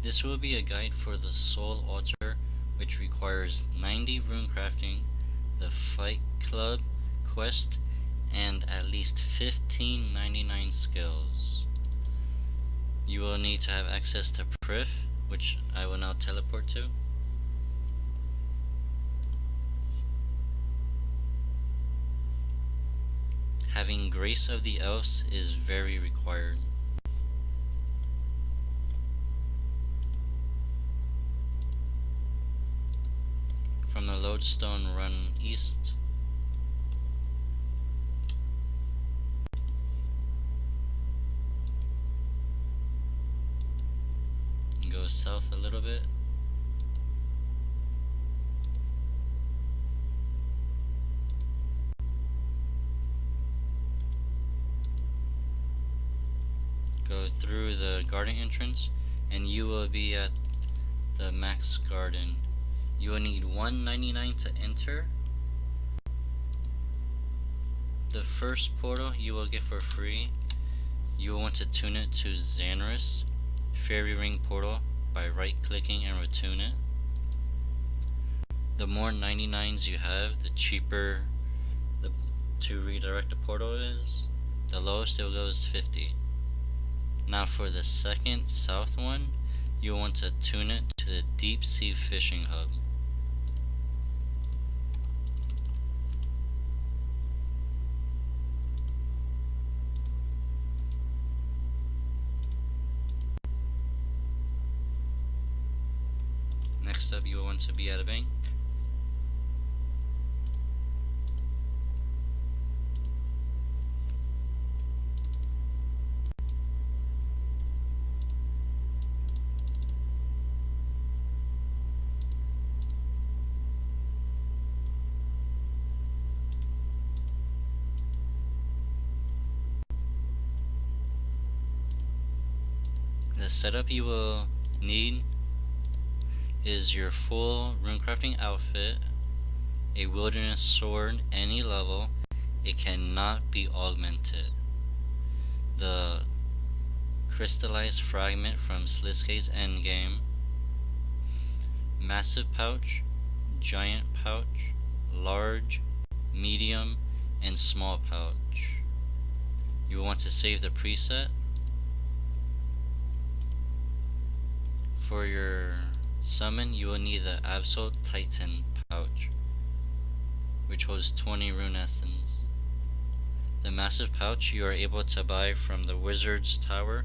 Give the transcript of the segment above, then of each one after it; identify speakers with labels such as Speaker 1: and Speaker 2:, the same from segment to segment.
Speaker 1: This will be a guide for the Soul Altar, which requires 90 Runecrafting, the Phite Club quest, and at least 1599 skills. You will need to have access to Priff, which I will now teleport to. Having Grace of the Elves is very required. From the lodestone, run east. And go south a little bit. Go through the garden entrance and you will be at the max garden. You will need 199 to enter. The first portal you will get for free. You will want to tune it to Xanarus Fairy Ring Portal by right clicking and retune it. The more 99s you have, the cheaper to redirect the portal is. The lowest it will go is 50. Now for the second south one, you will want to tune it to the Deep Sea Fishing Hub. Next up, you will want to be at a bank. The setup you will need is your full runecrafting outfit, a wilderness sword any level. It cannot be augmented. The crystallized fragment from Sliske's Endgame, massive pouch, giant pouch, large, medium, and small pouch. You will want to save the preset. For your summon, you will need the Absolute Titan pouch, which holds 20 rune essence. The massive pouch you are able to buy from the Wizard's Tower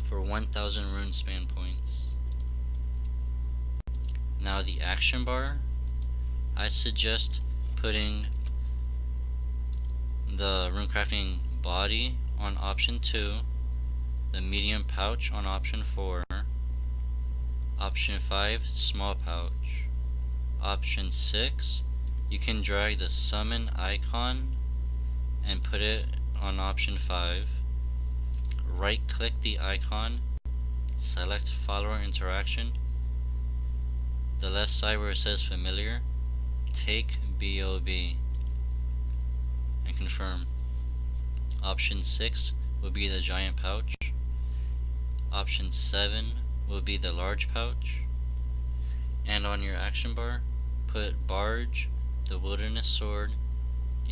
Speaker 1: for 1000 rune span points. Now the action bar, I suggest putting the runecrafting body on option 2, the medium pouch on option 4, option 5, small pouch. Option 6, you can drag the summon icon and put it on option 5. Right click the icon, select follower interaction. The left side where it says familiar, take BOB and confirm. Option 6 will be the giant pouch. Option 7 will be the large pouch. And on your action bar, put barge, the wilderness sword,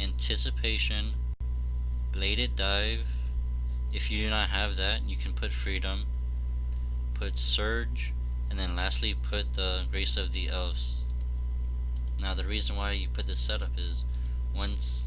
Speaker 1: anticipation, bladed dive. If you do not have that, you can put freedom, put surge, and then lastly put the grace of the elves. Now the reason why you put this setup is once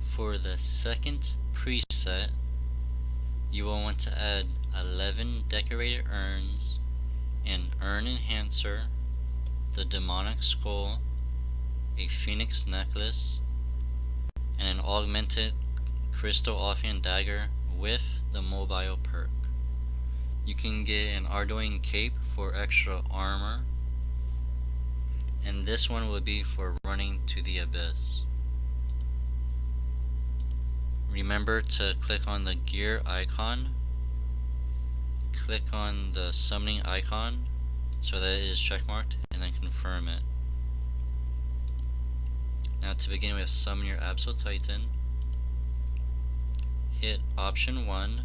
Speaker 1: for the second preset, you will want to add 11 decorated urns, an urn enhancer, the demonic skull, a phoenix necklace, and an augmented crystal offhand dagger with the mobile perk. You can get an Ardoin cape for extra armor, and this one will be for running to the abyss. remember to click on the gear icon, click on the summoning icon so that it is checkmarked, and then confirm it. Now to begin with, summon your Absol Titan, hit option 1,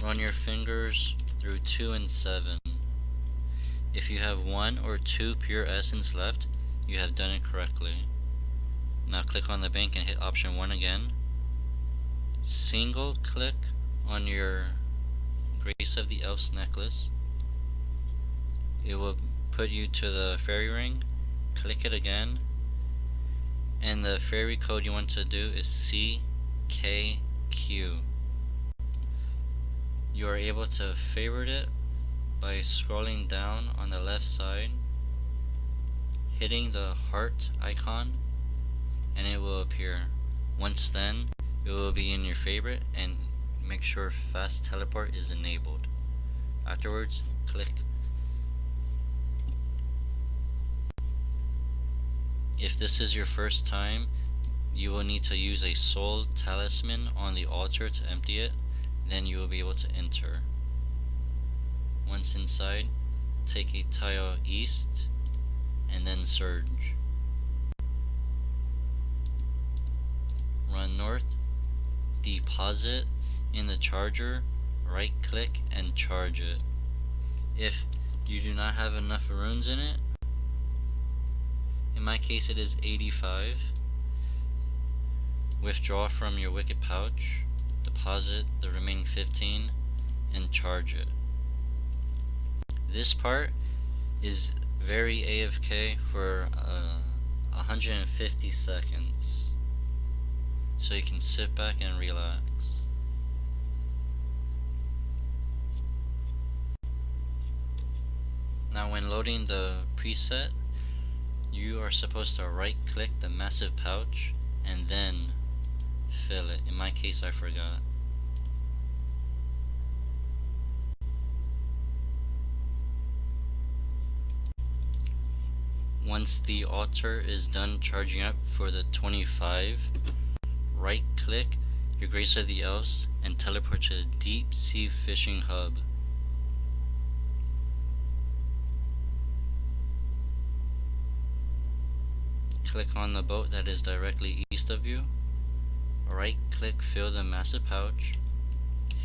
Speaker 1: run your fingers through 2 and 7. If you have 1 or 2 pure essence left, you have done it correctly. Now click on the bank and hit option 1 again. Single click on your Grace of the Elves necklace. It will put you to the fairy ring. Click it again, and the fairy code you want to do is CKQ. You are able to favorite it by scrolling down on the left side, hitting the heart icon, and it will appear. Once then, it will be in your favorite, and make sure fast teleport is enabled. Afterwards, click. If this is your first time, you will need to use a soul talisman on the altar to empty it, then you will be able to enter. Once inside, take a tile east and then surge. Run north, deposit in the charger, right click and charge it. If you do not have enough runes in it, in my case it is 85, withdraw from your wicked pouch, deposit the remaining 15 and charge it. This part is very AFK for 150 seconds, so you can sit back and relax. Now when loading the preset, you are supposed to right click the massive pouch and then fill it. In my case I forgot. Once the altar is done charging up for the 25, right click your Grace of the Elves and teleport to the deep sea fishing hub. Click on the boat that is directly east of you, right click fill the massive pouch,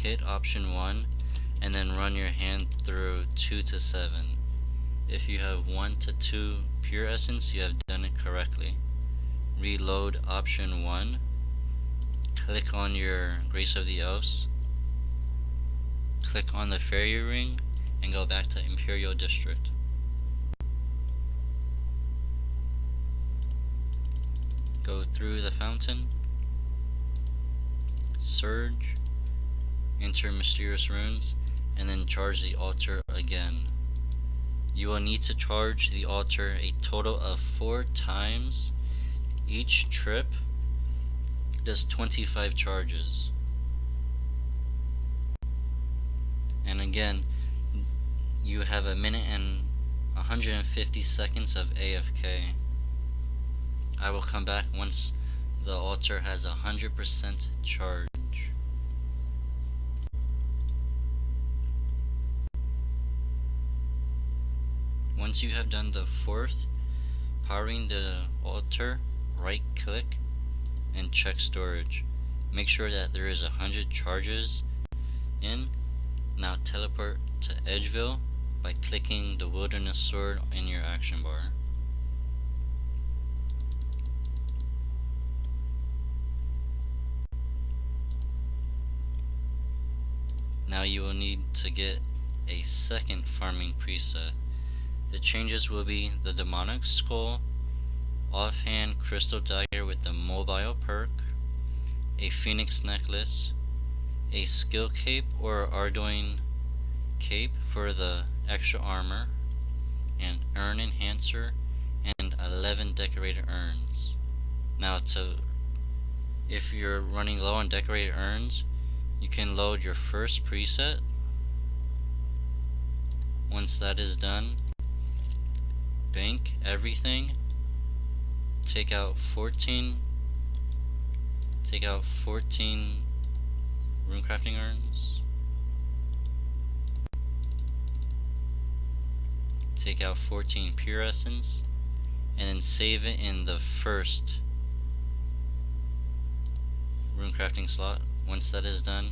Speaker 1: hit option 1 and then run your hand through 2 to 7. If you have 1 to 2 pure essence, you have done it correctly. Reload option 1, click on your Grace of the Elves, click on the fairy ring and go back to Imperial District. Go through the fountain, surge, enter mysterious runes, and then charge the altar again. You will need to charge the altar a total of 4 times. Each trip does 25 charges. And again, you have a minute and 150 seconds of AFK. I will come back once the altar has 100% charge. Once you have done the 4th, powering the altar, right click and check storage. Make sure that there is 100 charges in. Now teleport to Edgeville by clicking the wilderness sword in your action bar. Now you will need to get a second farming preset. The changes will be the demonic skull, offhand crystal dagger with the mobile perk, a phoenix necklace, a skill cape or Ardoin cape for the extra armor, an urn enhancer, and 11 decorated urns. Now if you're running low on decorated urns, you can load your first preset. Once that is done, bank everything, take out 14 take out 14 runecrafting urns, take out 14 pure essence, and then save it in the first runecrafting slot. Once that is done,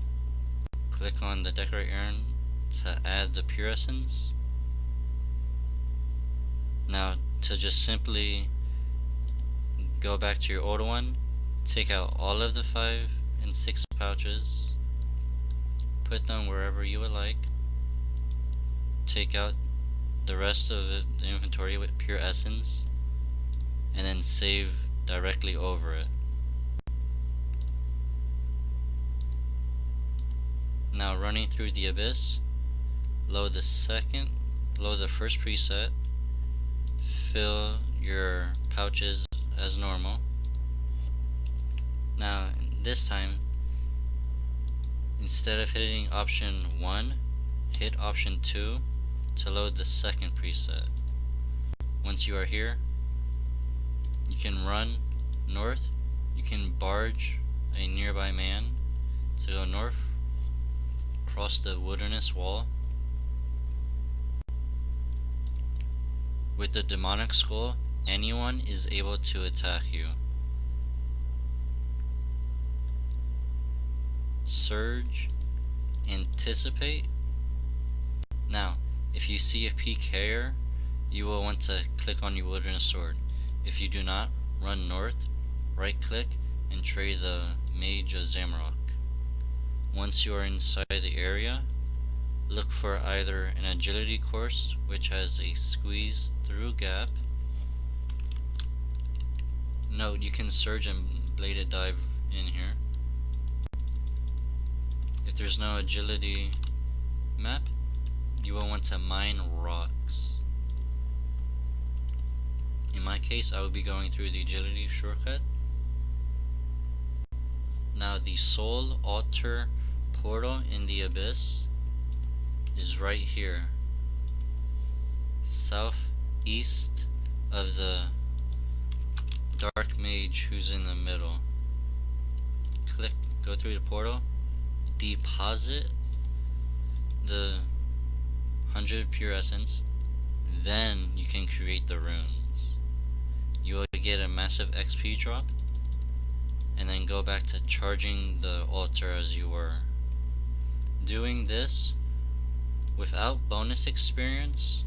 Speaker 1: click on the decorate urn to add the pure essence. Now to just simply go back to your old one, take out all of the 5 and 6 pouches, put them wherever you would like, take out the rest of the inventory with pure essence, and then save directly over it. Now running through the abyss, load the first preset, fill your pouches as normal. Now this time, instead of hitting option 1, hit option 2 to load the second preset. Once you are here, you can run north, you can barge a nearby man to go north, cross the wilderness wall. With the demonic skull, anyone is able to attack you. Surge, anticipate. Now, if you see a PKer, you will want to click on your wilderness sword. If you do not, run north, right click, and trade the Mage of Zamorak. Once you are inside the area, look for either an agility course, which has a squeeze through gap. Note, you can surge and bladed dive in here. If there's no agility map, you will want to mine rocks. In my case, I will be going through the agility shortcut. Now the soul altar portal in the abyss is right here, southeast of the dark mage who's in the middle. Go through the portal, deposit the 100 pure essence, then you can create the runes. You will get a massive XP drop, and then go back to charging the altar as you were. Doing this without bonus experience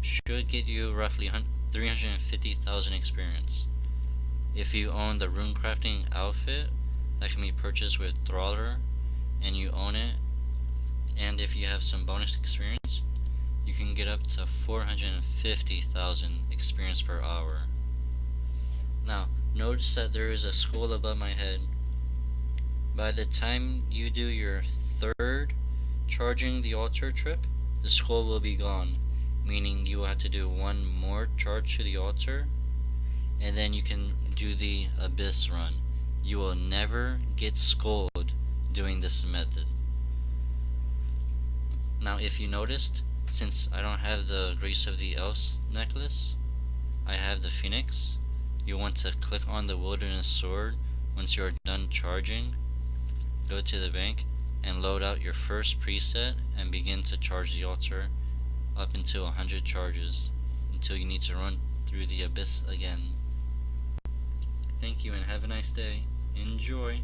Speaker 1: should get you roughly 350,000 experience. If you own the runecrafting outfit that can be purchased with Trawler and you own it, and if you have some bonus experience, you can get up to 450,000 experience per hour. Now, notice that there is a skull above my head. By the time you do your third charging the altar trip, the skull will be gone, meaning you will have to do one more charge to the altar, and then you can do the abyss run. You will never get skulled doing this method. Now, if you noticed, since I don't have the Grace of the Elves necklace, I have the Phoenix. You want to click on the Wilderness Sword once you are done charging, go to the bank, and load out your first preset and begin to charge the altar up until 100 charges, until you need to run through the abyss again. Thank you and have a nice day. Enjoy!